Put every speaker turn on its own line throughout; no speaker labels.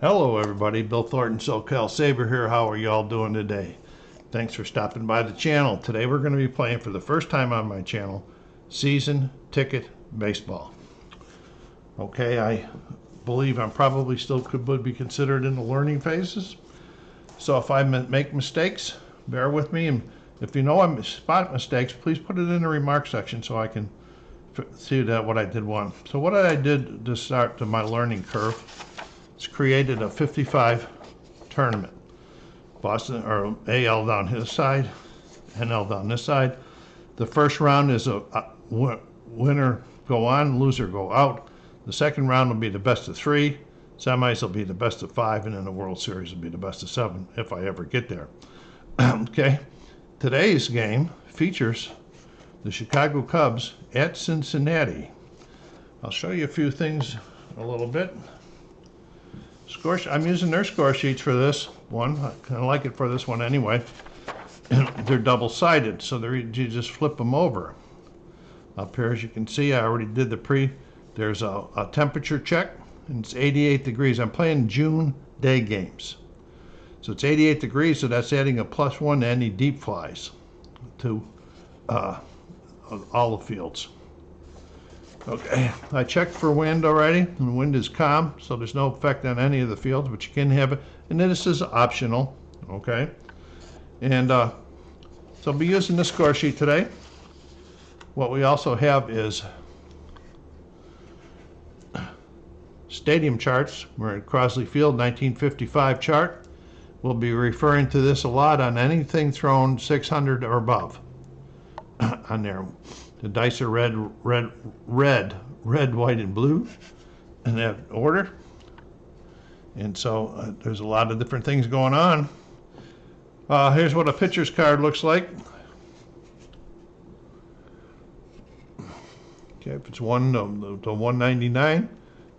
Hello everybody, Bill Thornton, SoCalsabre here. How are y'all doing today? Thanks for stopping by the channel. Today we're going to be playing for the first time on my channel, Season Ticket Baseball. Okay, I believe I'm probably still would be considered in the learning phases. So if I make mistakes, bear with me. And if you know I spot mistakes, please put it in the remark section so I can see that what I did wrong. So what I did to start to my learning curve, it's created a 55 tournament. Boston or AL down his side, NL down this side. The first round is a winner go on, loser go out. The second round will be the best of 3. Semis will be the best of 5, and then the World Series will be the best of 7 if I ever get there. Okay, today's game features the Chicago Cubs at Cincinnati. I'll show you a few things a little bit. I'm using their score sheets for this one. I kind of like it for this one anyway. They're double-sided, so you just flip them over. Up here, as you can see, I already did there's a temperature check, and it's 88 degrees. I'm playing June day games. So it's 88 degrees, so that's adding a +1 to any deep flies to all the fields. Okay, I checked for wind already, and the wind is calm, so there's no effect on any of the fields, but you can have it, and this is optional, okay? And so I'll be using this score sheet today. What we also have is stadium charts. We're at Crosley Field, 1955 chart. We'll be referring to this a lot on anything thrown 600 or above on there. The dice are red, white, and blue in that order. And so there's a lot of different things going on. Here's what a pitcher's card looks like. Okay, if it's 1 to 199,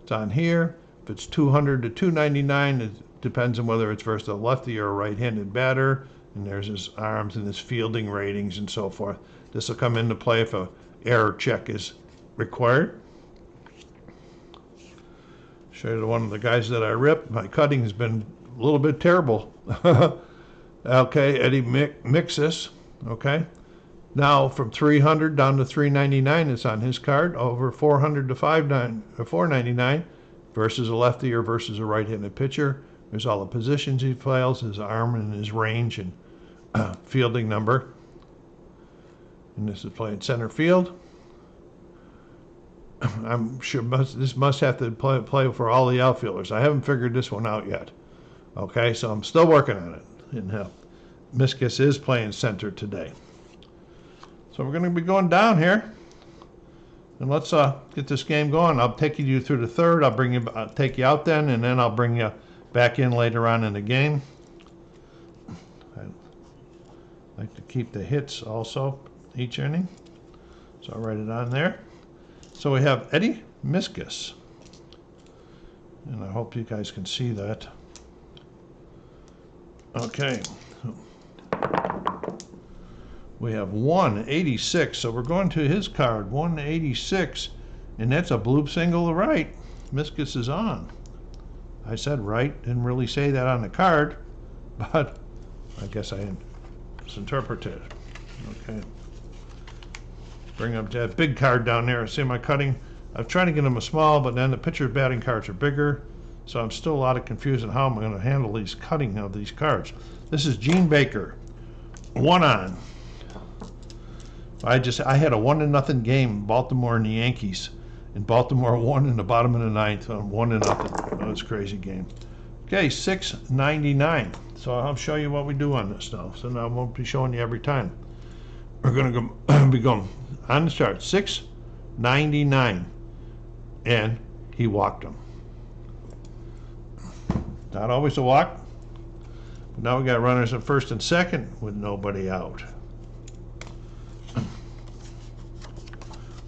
it's on here. If it's 200 to 299, it depends on whether it's versus a lefty or a right-handed batter. And there's his arms and his fielding ratings and so forth. This will come into play if a error check is required. Show you one of the guys that I ripped. My cutting has been a little bit terrible. Okay, Eddie Mixis. Okay, now from 300 down to 399 is on his card. Over 400 to 499 versus a lefty or versus a right-handed pitcher. There's all the positions he plays, his arm and his range and fielding number. And this is playing center field. I'm sure this must have to play for all the outfielders. I haven't figured this one out yet. Okay, so I'm still working on it. And Miskus is playing center today. So we're going to be going down here. And let's get this game going. I'll take you through the third. I'll take you out then, and then I'll bring you back in later on in the game. I like to keep the hits also each inning. So I'll write it on there. So we have Eddie Miskus. And I hope you guys can see that. Okay. We have 186. So we're going to his card, 186. And that's a bloop single to right. Miskus is on. I said right. Didn't really say that on the card. But I guess I misinterpreted. Okay. Bring up that big card down there. See my cutting? I'm trying to get them a small, but then the pitcher's batting cards are bigger. So I'm still a lot of confusion how I'm going to handle these cutting of these cards. This is Gene Baker. 1 on. I had a 1-0 game, Baltimore and the Yankees. And Baltimore won in the bottom of the 9th. 1-0. That was a crazy game. Okay, 699. So I'll show you what we do on this now. So now I won't be showing you every time. We're going to be going on the chart, 699, and he walked him. Not always a walk, but now we got runners at first and second with nobody out.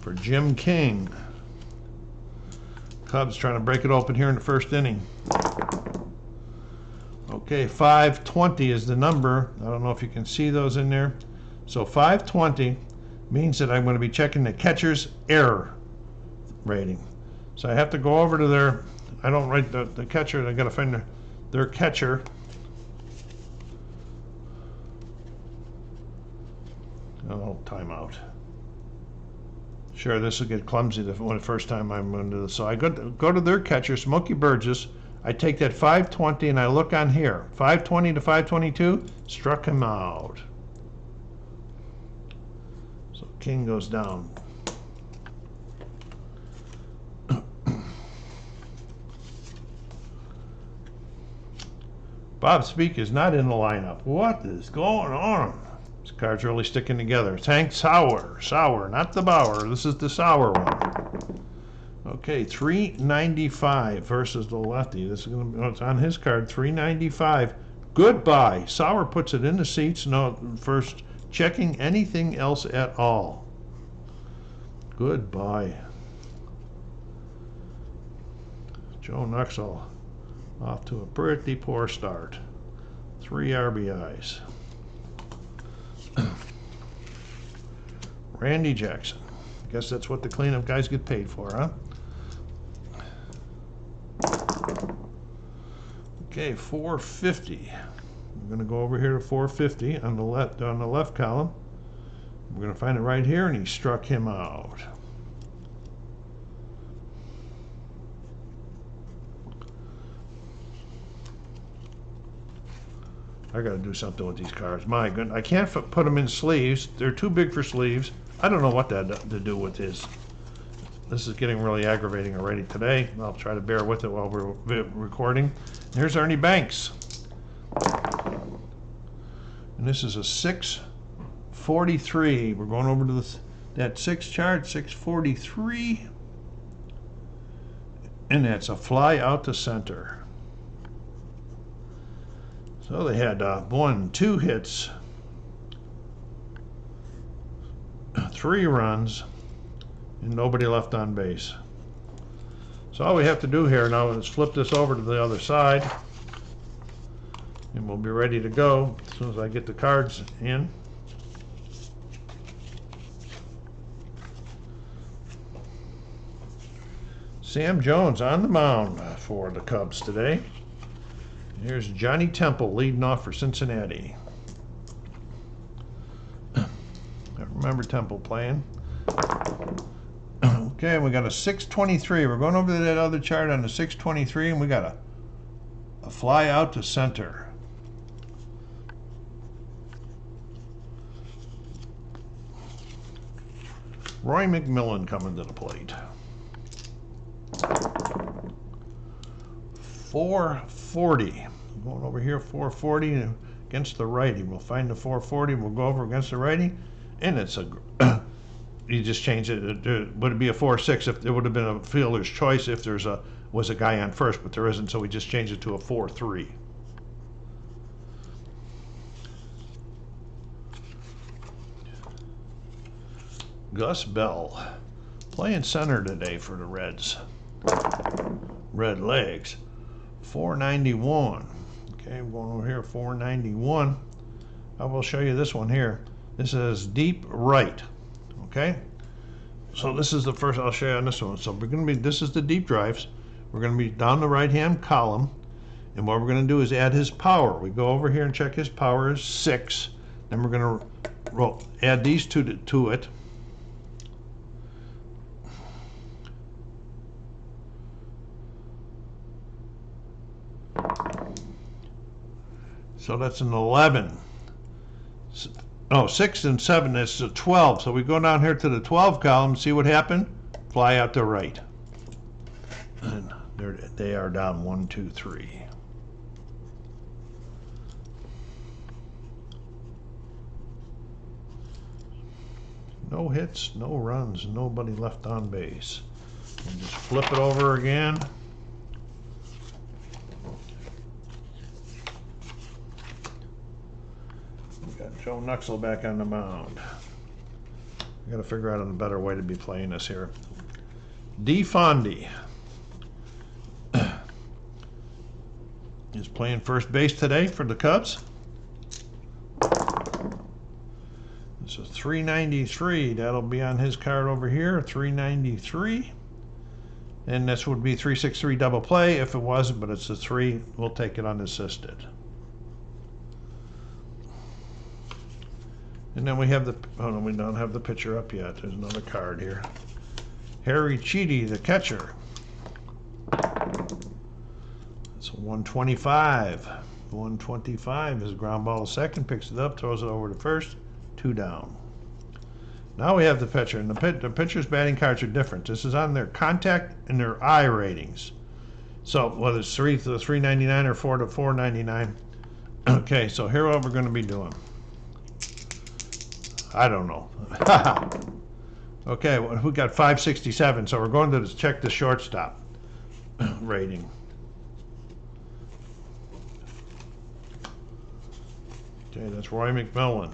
For Jim King, Cubs trying to break it open here in the first inning. Okay, 520 is the number. I don't know if you can see those in there. So 520 means that I'm going to be checking the catcher's error rating. So I have to go over to their I don't write the catcher. I got to find their catcher. Oh, timeout. Sure, this will get clumsy the first time I'm going to this. So I go to their catcher, Smokey Burgess. I take that 520 and I look on here. 520 to 522, struck him out. So king goes down. Bob Speak is not in the lineup. What is going on? This card's really sticking together. It's Hank Sauer. Sauer, not the Bauer. This is the Sauer one. Okay, 395 versus the lefty. This is going to be, it's on his card, 395. Goodbye. Sauer puts it in the seats. No, first checking anything else at all. Goodbye. Joe Nuxhall off to a pretty poor start. 3 RBIs. Randy Jackson. Guess that's what the cleanup guys get paid for, huh? Okay, 450. We're going to go over here to 450 on the left column. We're going to find it right here, and he struck him out. I got to do something with these cards. My goodness, I can't put them in sleeves. They're too big for sleeves. I don't know what to do with his. This is getting really aggravating already today. I'll try to bear with it while we're recording. Here's Ernie Banks. And this is a 643. We're going over to that 6 chart, 643. And that's a fly out to center. So they had 2 hits, 3 runs, and nobody left on base. So all we have to do here now is flip this over to the other side, and we'll be ready to go as soon as I get the cards in. Sam Jones on the mound for the Cubs today. Here's Johnny Temple leading off for Cincinnati. I remember Temple playing. Okay, we got a 623. We're going over to that other chart on the 623, and we got a fly out to center. Roy McMillan coming to the plate. 440. Going over here, 440 against the righty. We'll find the 440. We'll go over against the righty, and it's a. You just change it. Would it be a 4-6 if there would have been a fielder's choice if there's was a guy on first, but there isn't, so we just changed it to a 4-3. Gus Bell playing center today for the Reds. Red Legs. 491. Okay, I'm going over here, 491. I will show you this one here. This is deep right. Okay, so this is the first I'll show you on this one. So we're going to be, this is the deep drives. We're going to be down the right hand column, and what we're going to do is add his power. We go over here and check his power is 6. Then we're going to add these two to it. So that's an 11. No, 6 and 7, that's a 12. So we go down here to the 12 column, see what happened? Fly out to right. And they are down 1, 2, 3. No hits, no runs, nobody left on base. And just flip it over again. Joe Nuxhall back on the mound. I got to figure out a better way to be playing this here. D. Fondy is playing first base today for the Cubs. It's a 393. That'll be on his card over here. 393. And this would be 363 double play if it wasn't, but it's a 3. We'll take it unassisted. And then we have the, oh no, we don't have the pitcher up yet. There's another card here. Harry Cheedy, the catcher. It's a 125. 125 is a ground ball to second, picks it up, throws it over to first, 2 down. Now we have the pitcher, and the pitcher's batting cards are different. This is on their contact and their eye ratings. So whether it's 3 to 399 or 4 to 499. Okay, so here what we're going to be doing. I don't know. Okay, well, we got 567, so we're going to check the shortstop rating. Okay, that's Roy McMillan.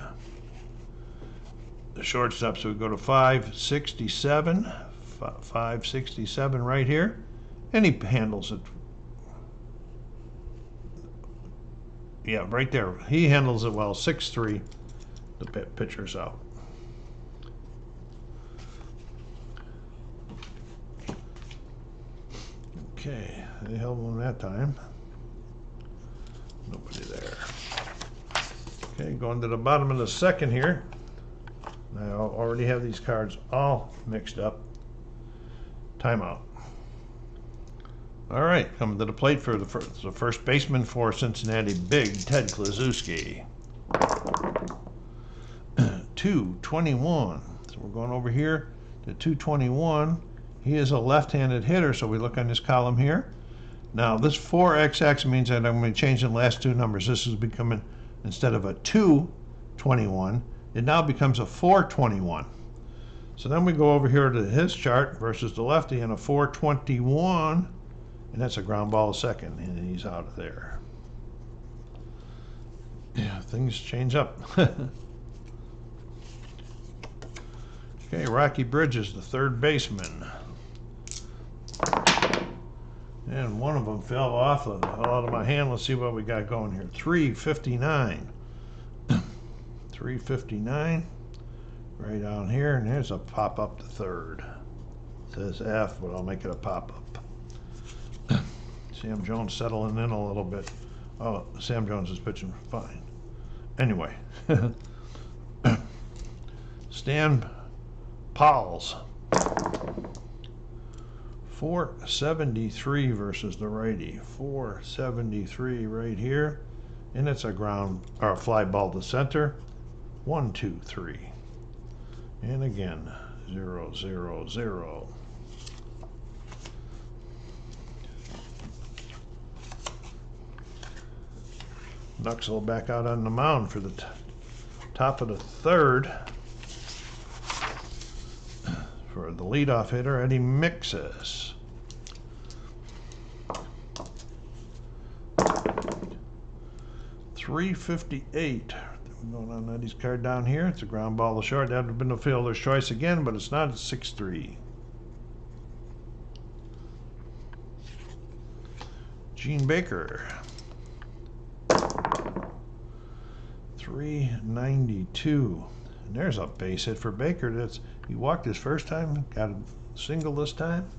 The shortstop, so we go to 567, 567 right here, and he handles it. Yeah, right there. He handles it well. 6-3. The pitcher's out. Okay, they held one that time. Nobody there. Okay, going to the bottom of the second here. I already have these cards all mixed up. Timeout. All right, coming to the plate for the first baseman for Cincinnati, Big Ted Kluszewski. 221. So we're going over here to 221. He is a left-handed hitter, so we look on this column here. Now this 4XX means that I'm going to change the last 2 numbers. This is becoming, instead of a 221, it now becomes a 421. So then we go over here to his chart versus the lefty, and a 421, and that's a ground ball second, and he's out of there. Yeah, things change up. Okay, Rocky Bridges, the third baseman. And one of them fell off out of my hand. Let's see what we got going here. 359. 359. Right down here, and there's a pop-up to third. It says F, but I'll make it a pop-up. Sam Jones settling in a little bit. Oh, Sam Jones is pitching fine. Anyway. Stan Pauls. 473 versus the righty. 473 right here. And it's a ground or a fly ball to center. 1, 2, 3. And again, 0, 0, 0. Nuxel back out on the mound for the top of the third. For the leadoff hitter, Eddie Mixes. .358. Going on Eddie's card down here. It's a ground ball to short. That would have been the fielder's choice again, but it's not. It's 6-3. Gene Baker. 392. And there's a base hit for Baker. He walked his first time, got a single this time.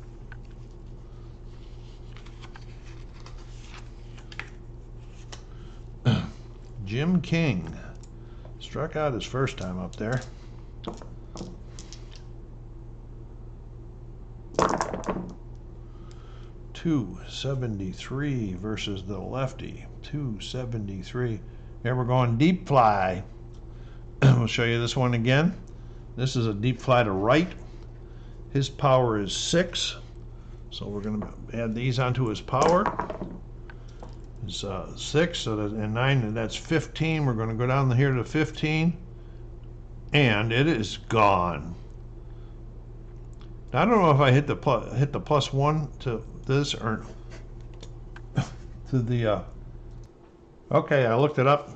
Jim King struck out his first time up there. .273 versus the lefty. 273. Here we're going deep fly. We'll show you this one again. This is a deep fly to right. His power is 6. So we're going to add these onto his power. It's 6, so that, and 9, and that's 15. We're going to go down here to 15. And it is gone. Now, I don't know if I hit the +1 to this or to the. Okay, I looked it up,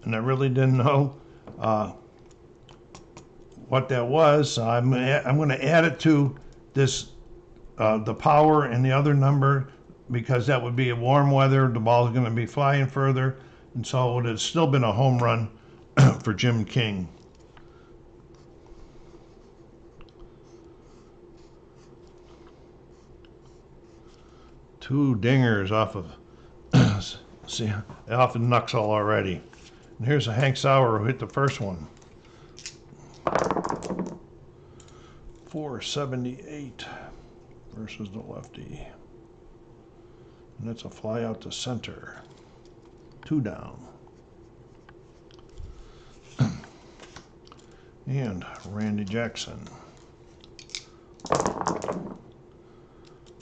and I really didn't know what that was. So I'm going to add it to this, the power and the other number, because that would be a warm weather. The ball is going to be flying further, and so it would have still been a home run for Jim King. 2 dingers off of see, off of Nuxall already. And here's a Hank Sauer who hit the first one. 478 versus the lefty. And that's a fly out to center. 2 down. And Randy Jackson.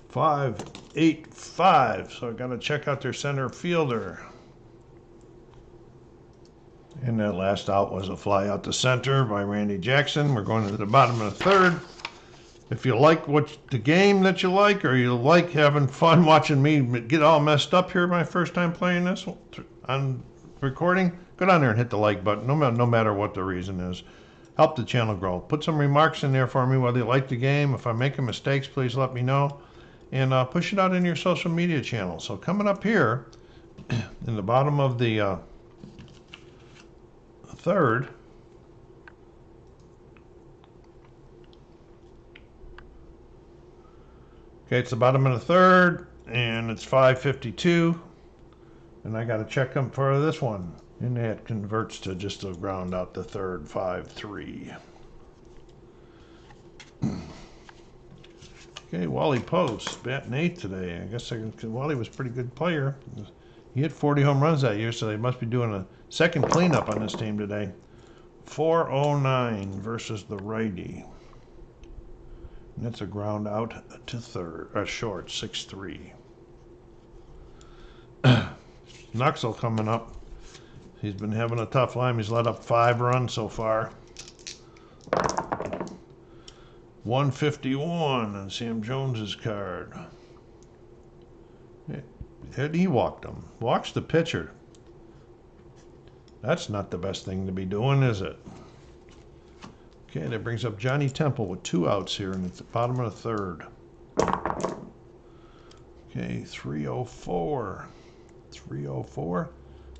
585. So I got to check out their center fielder. And that last out was a fly out to center by Randy Jackson. We're going to the bottom of the third. If you like the game that you like, or you like having fun watching me get all messed up here my first time playing this on recording, go down there and hit the like button, no matter what the reason is. Help the channel grow. Put some remarks in there for me whether you like the game. If I'm making mistakes, please let me know. And push it out in your social media channels. So coming up here in the bottom of the third, okay, it's the bottom of the third, and it's 5:52, and I got to check them for this one. And that converts to just to round out the third, 5-3. Okay, Wally Post, batting 8th today. I guess Wally was a pretty good player. He hit 40 home runs that year, so they must be doing a second cleanup on this team today. 409 versus the righty. And that's a ground out to short, 6-3. Nuxall coming up. He's been having a tough time. He's let up 5 runs so far. 151 on Sam Jones's card. He walked him. Walks the pitcher. That's not the best thing to be doing, is it? Okay, that brings up Johnny Temple with 2 outs here in the bottom of the third. Okay, 304. 304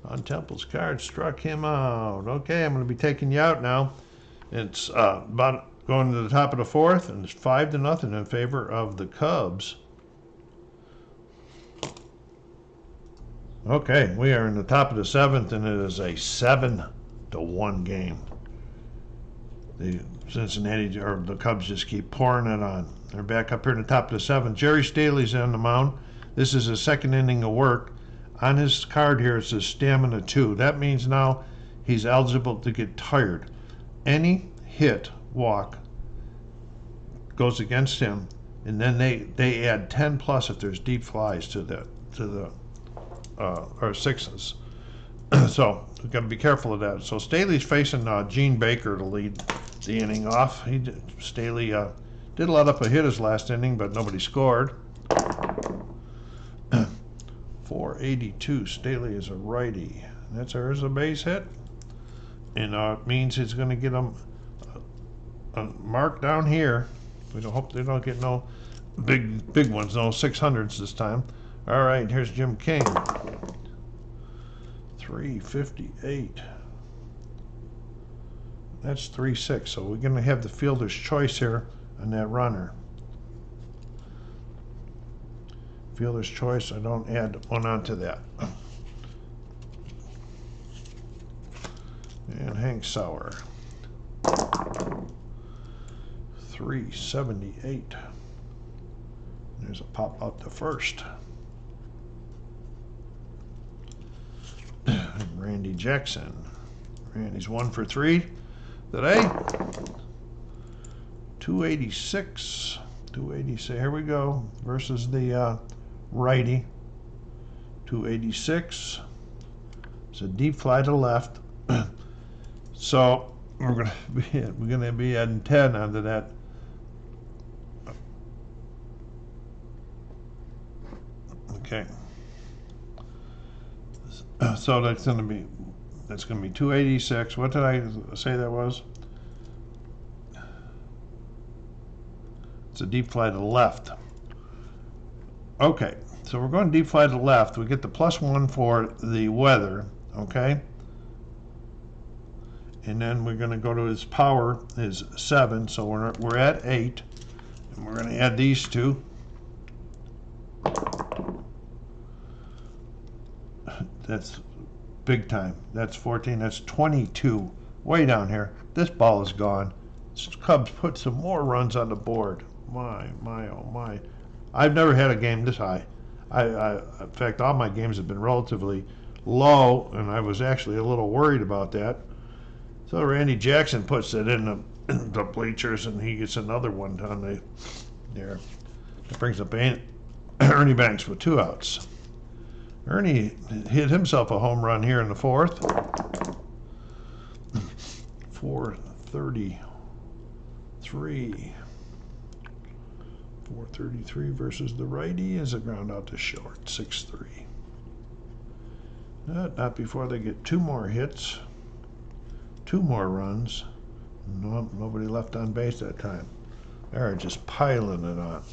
on Temple's card. Struck him out. Okay, I'm going to be taking you out now. It's about going to the top of the fourth, and it's 5-0 in favor of the Cubs. Okay, we are in the top of the 7th, and it is a 7-1 game. The Cincinnati, or the Cubs, just keep pouring it on. They're back up here in the top of the 7th. Jerry Staley's on the mound. This is his second inning of work. On his card here, it says stamina 2. That means now he's eligible to get tired. Any hit, walk, goes against him, and then they add 10 plus if there's deep flies to the or 6s. So we've got to be careful of that. So Staley's facing Gene Baker to lead the inning off. Staley did let up a hit his last inning, but nobody scored. 482. Staley is a righty. There's a base hit, and it means he's going to get him a mark down here. We don't hope they don't get no big ones, no 600s this time. All right, here's Jim King. 358. That's 3-6. So we're going to have the fielder's choice here on that runner. Fielder's choice, I don't add one onto that. And Hank Sauer. 378. There's a pop out to first. And Randy Jackson. Randy's 1 for 3 today. 286. 286. Here we go. Versus the righty. 286. It's a deep fly to left. So we're gonna be adding 10 onto that. Okay. So that's gonna be 286. What did I say that was? It's a deep fly to the left. Okay, so we're going deep fly to the left. We get the +1 for the weather, okay? And then we're going to go to his power is 7, so we're at 8. And we're going to add these two. That's big time. That's 14. That's 22. Way down here. This ball is gone. Cubs put some more runs on the board. My, oh my. I've never had a game this high. In fact, all my games have been relatively low, and I was actually a little worried about that. So Randy Jackson puts it in the bleachers, and he gets another one down there. It brings up Ernie Banks with 2 outs. Ernie hit himself a home run here in the 4th. 433. 433 versus the righty as a ground out to short. 6-3. Not before they get 2 more hits. 2 more runs. No, nobody left on base that time. They're just piling it on.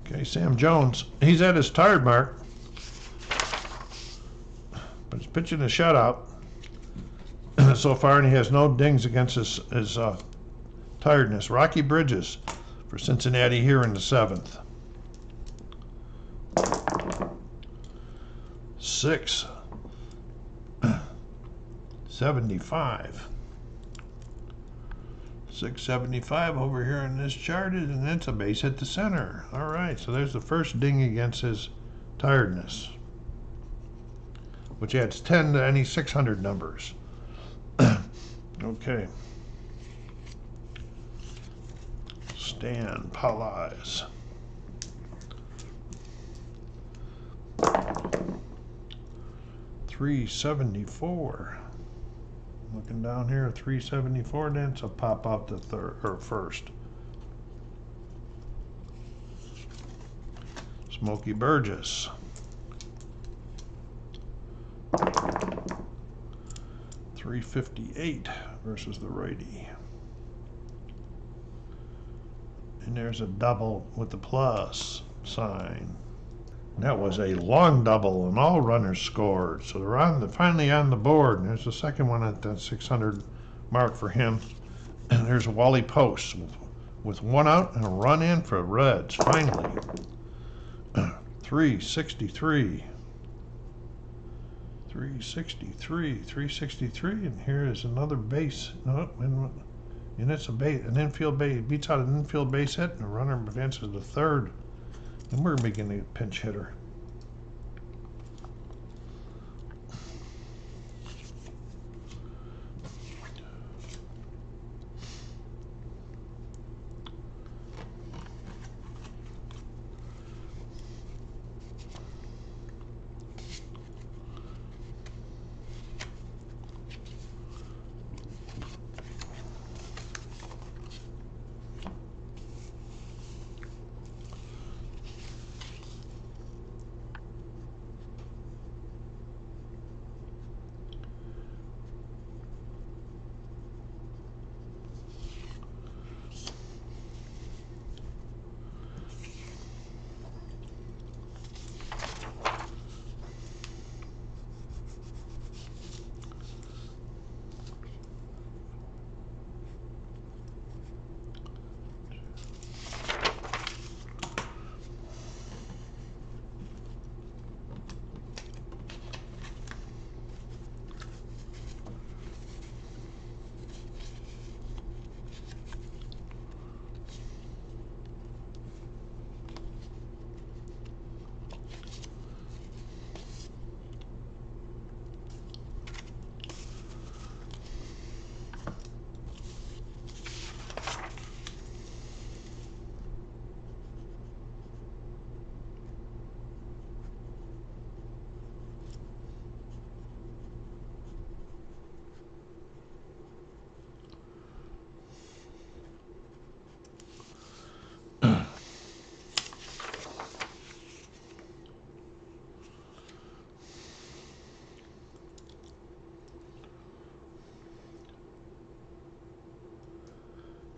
Okay, Sam Jones. He's at his tired mark, but he's pitching a shutout so far, and he has no dings against his tiredness. Rocky Bridges for Cincinnati here in the 7th. 675. 675 over here in this chart, and that's a base hit to center. All right, so there's the first ding against his tiredness, which adds 10 to any 600 numbers. Okay. Stan Palais. $374. Looking down here, 374. Then so pop out to third or first. Smokey Burgess. $358 versus the righty. And there's a double with the plus sign. That was a long double, and all runners scored. So they're finally on the board. And there's the second one at that 600 mark for him. And there's Wally Post with 1 out and a run in for Reds. Finally, 363. 363, and here is another base. No, and it's an infield base. Beats out an infield base hit, and the runner advances to third. And we're making a pinch hitter.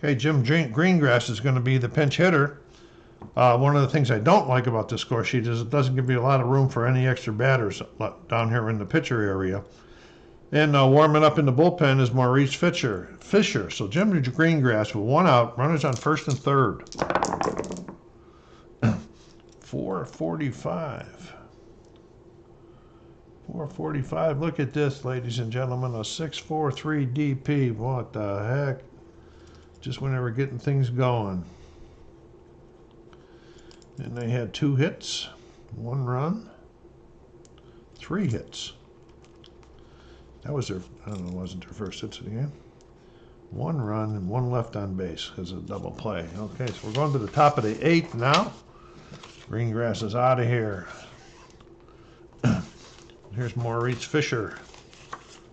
Okay, Jim Greengrass is going to be the pinch hitter. One of the things I don't like about this score sheet is it doesn't give you a lot of room for any extra batters down here in the pitcher area. And warming up in the bullpen is Maurice Fisher. So Jim Greengrass with 1 out, runners on first and third. 445. 445. Look at this, ladies and gentlemen. A 643 DP. What the heck? Just when they were getting things going. And they had 2 hits, 1 run, 3 hits. That was their, I don't know, it wasn't their first hits of the game. 1 run and 1 left on base because of a double play. Okay, so we're going to the top of the 8th now. Greengrass is out of here. Here's Maurice Fisher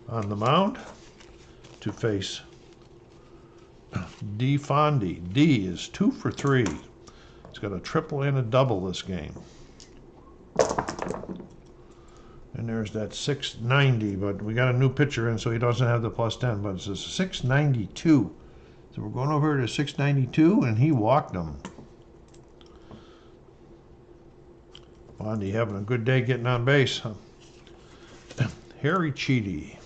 on the mound to face D. Fondy. D is 2 for 3. He's got a triple and a double this game. And there's that 690, but we got a new pitcher in, so he doesn't have the +10, but it's a 692. So we're going over to 692, and he walked him. Fondy having a good day getting on base. Huh? Harry Cheedy.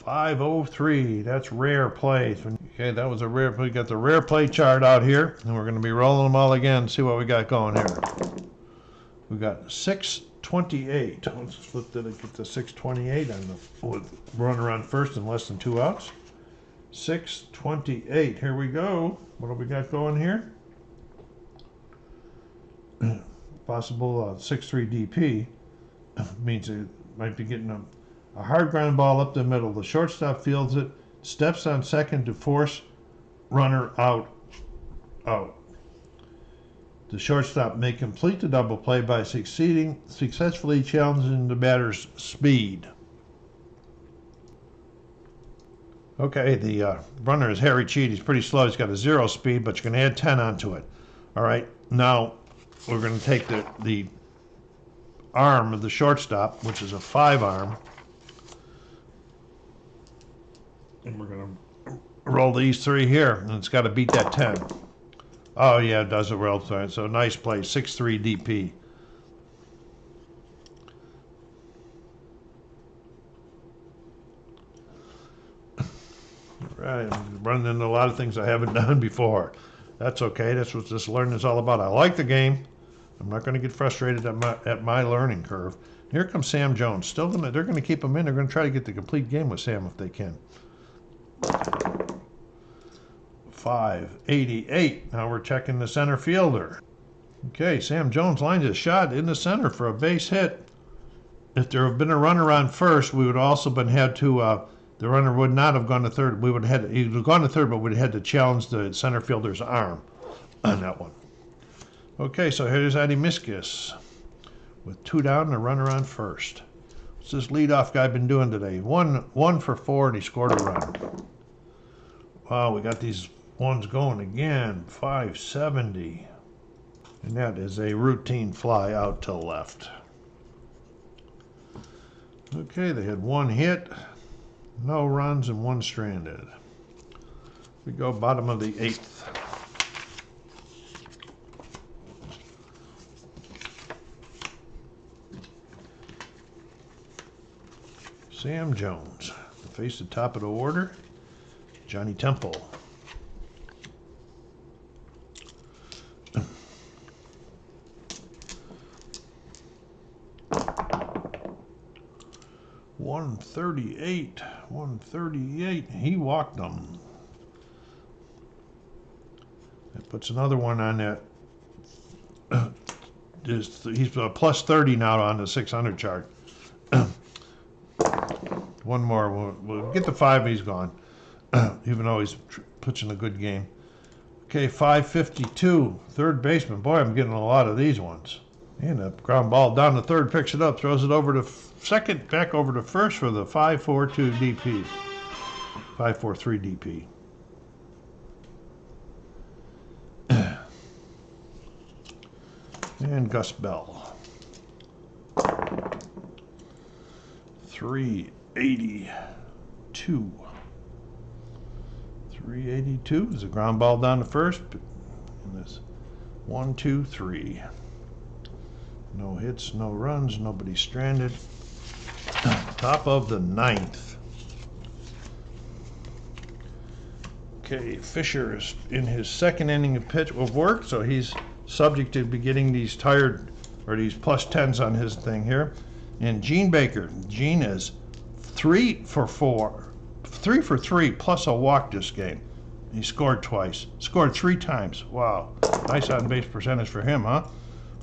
503. That's rare plays. Okay, that was a rare. We got the rare play chart out here, and we're going to be rolling them all again. See what we got going here. We got 628. Let's flip that and get the 628 on the runner on first and less than 2 outs. 628. Here we go. What do we got going here? Possible 6-3 DP means it might be getting a hard ground ball up the middle. The shortstop fields it, steps on second to force runner out. The shortstop may complete the double play by successfully challenging the batter's speed. Okay, the runner is Harry Cheat. He's pretty slow. He's got a 0 speed, but you can add 10 onto it. All right, now we're going to take the arm of the shortstop, which is a 5 arm, and we're going to roll these 3 here, and it's got to beat that 10. Oh, yeah, it does it well. So nice play, 6-3 DP. Right, I'm running into a lot of things I haven't done before. That's okay. That's what this learning is all about. I like the game. I'm not going to get frustrated at my learning curve. Here comes Sam Jones. They're going to keep him in. They're going to try to get the complete game with Sam if they can. 588. Now we're checking the center fielder. Okay, Sam Jones lines a shot in the center for a base hit. If there had been a runner on first, we would also had to. The runner would not have gone to third. He would have gone to third, but we'd have had to challenge the center fielder's arm on that one. Okay, so here's Eddie Miskus with 2 down and a runner on first. What's this leadoff guy been doing today? One for 4, and he scored a run. Wow, we got these ones going again. 570. And that is a routine fly out to left. Okay, they had 1 hit, no runs, and 1 stranded. We go bottom of the 8th. Sam Jones to face the top of the order. Johnny Temple. $138. He walked them. That puts another one on that. He's plus 30 now on the 600 chart. One more. We'll get the 5. He's gone. Even though he's pitching a good game. Okay, 552. Third baseman. Boy, I'm getting a lot of these ones. And a ground ball down to third, picks it up, throws it over to second, back over to first for the 5-4-2 DP. 5-4-3 DP. And Gus Bell. 382. 382 is a ground ball down to first. And this 1, 2, 3. No hits, no runs, nobody stranded. Top of the 9th. Okay. Okay, Fisher is in his second inning of work, so he's subject to be getting these tired or these plus 10s on his thing here. And Gene Baker, Gene is 3 for 3 plus a walk this game. He scored twice, scored 3 times. Wow, nice on base percentage for him, huh?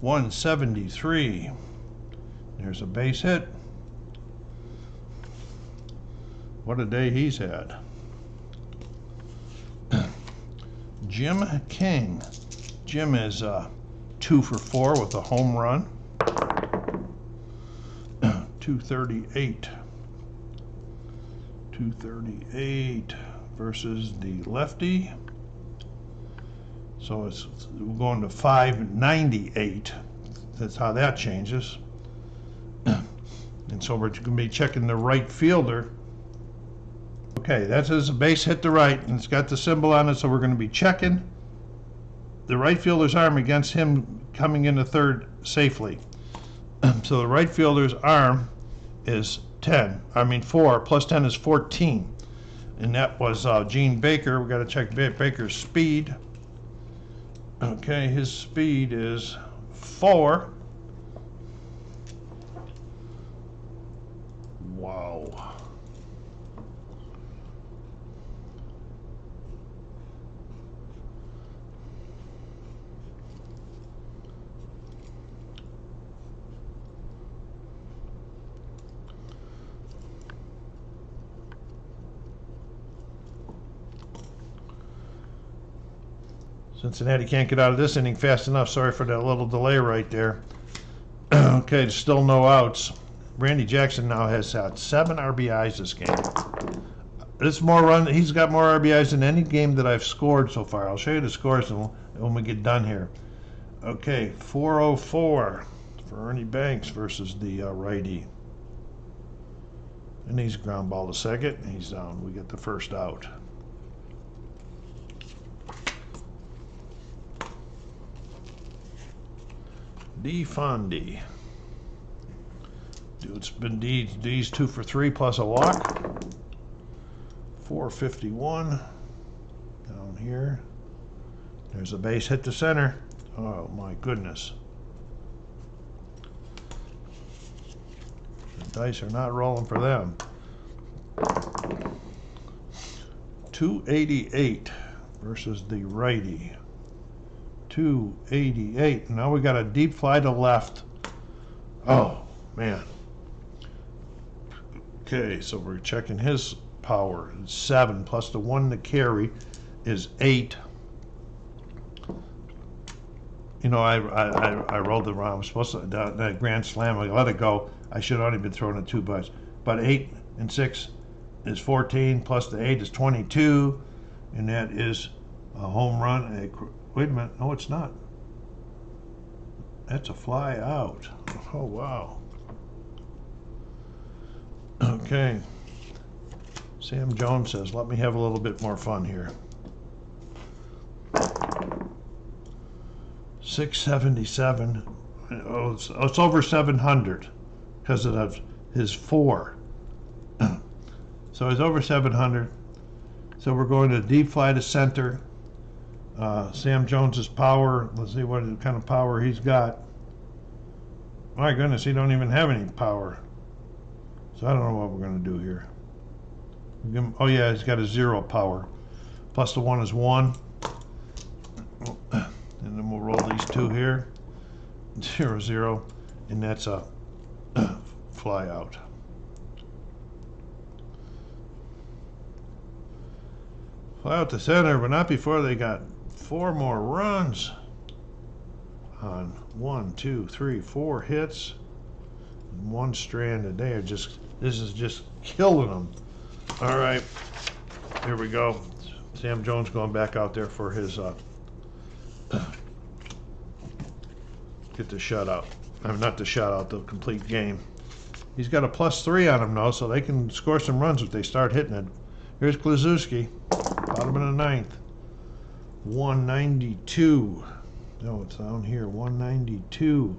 173. There's a base hit. What a day he's had. Jim King. Jim is 2 for 4 with a home run. 238. 238 versus the lefty. So we're going to 598. That's how that changes. And so we're going to be checking the right fielder. Okay, that says a base hit to right, and it's got the symbol on it, so we're going to be checking the right fielder's arm against him coming into third safely. So the right fielder's arm is 4, plus 10 is 14. And that was Gene Baker. We've got to check Baker's speed. Okay, his speed is 4. Wow. Cincinnati can't get out of this inning fast enough. Sorry for that little delay right there. Okay, there's still no outs. Randy Jackson now has had 7 RBIs this game. This more run. He's got more RBIs than any game that I've scored so far. I'll show you the scores when we get done here. Okay, 404 for Ernie Banks versus the righty. And he's ground ball to second. He's down. We get the first out. Fondy. It's been D's 2 for 3 plus a walk. 451 down here. There's a base hit to center. Oh my goodness. The dice are not rolling for them. 288 versus the righty. 288. Now we got a deep fly to left. Oh man. Okay, so we're checking his power. It's 7 plus the 1 to carry is 8. You know, I rolled it wrong. I was supposed to that grand slam. I let it go. I should have only been throwing it 2 bucks. But 8 and 6 is 14 plus the 8 is 22, and that is a home run. Wait a minute. No, it's not. That's a fly out. Oh, wow. Okay. Sam Jones says, let me have a little bit more fun here. 677. Oh, it's over 700 because of his 4. So it's over 700. So we're going to deep fly to center. Sam Jones's power. Let's see what kind of power he's got. My goodness, he don't even have any power. So I don't know what we're going to do here. Oh yeah, he's got a 0 power. Plus the 1 is 1. And then we'll roll these 2 here. 0, 0. And that's a fly out. Fly out to center, but not before they got 4 more runs on 1, 2, 3, 4 hits. 1 stranded. They are just, this is just killing them. All right, here we go. Sam Jones going back out there for his get the shutout. I mean, not the shutout, the complete game. He's got a +3 on him now, so they can score some runs if they start hitting it. Here's Kluszewski, bottom of the 9th. 192. No, it's down here. 192.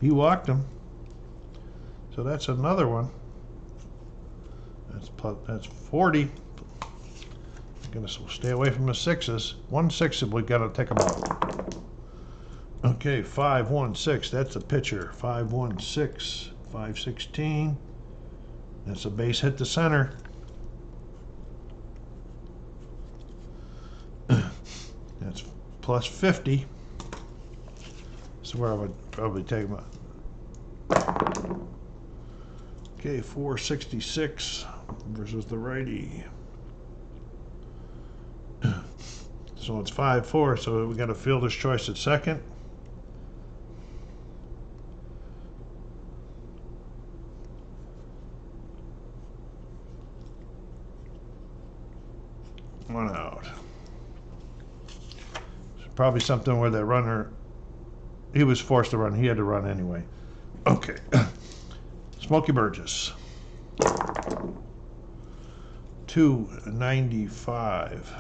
He walked him. So that's another one. That's 40. Gonna stay away from the sixes. 1-6, we gotta take them out. Okay, 5-1-6. That's a pitcher. 5-1-6. 5-16. That's a base hit to center. That's plus 50. That's where I would probably take them out. Okay, 466 versus the righty. So it's 5-4, so we got a fielder's choice at second. One out. It's probably something where the runner, he was forced to run. He had to run anyway. Okay. Smokey Burgess. 295.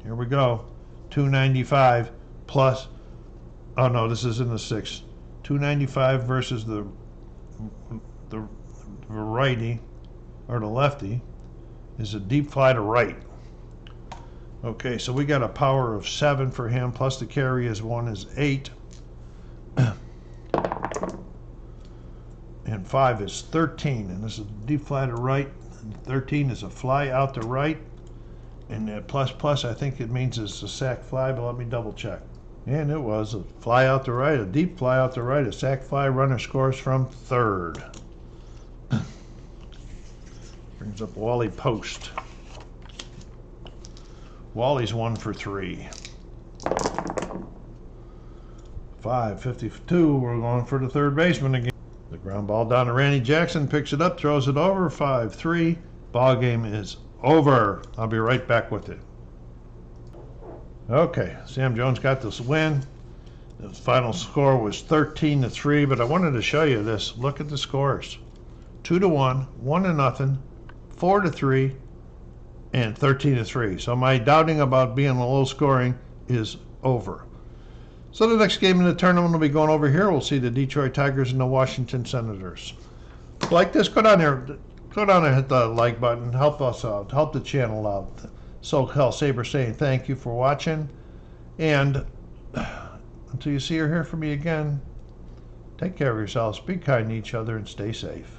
Here we go. 295 plus, oh no, this is in the sixth. 295 versus the righty, or the lefty, is a deep fly to right. Okay, so we got a power of 7 for him, plus the carry is 1 is 8. And 5 is 13, and this is a deep fly to right. And 13 is a fly out to right. And that plus, I think it means it's a sac fly, but let me double check. And it was a fly out to right, a deep fly out to right, a sac fly. Runner scores from third. Brings up Wally Post. Wally's 1 for 3. 5-52, we're going for the third baseman again. The ground ball down to Randy Jackson, picks it up, throws it over, 5-3. Ball game is over. I'll be right back with it. Okay, Sam Jones got this win. The final score was 13-3, but I wanted to show you this. Look at the scores. 2-1, 1-0, 4-3, and 13-3. So my doubting about being a low scoring is over. So the next game in the tournament will be going over here. We'll see the Detroit Tigers and the Washington Senators. Like this, go down there and hit the like button. Help us out. Help the channel out. SoCalsabre saying thank you for watching. And until you see or hear from me again, take care of yourselves, be kind to each other, and stay safe.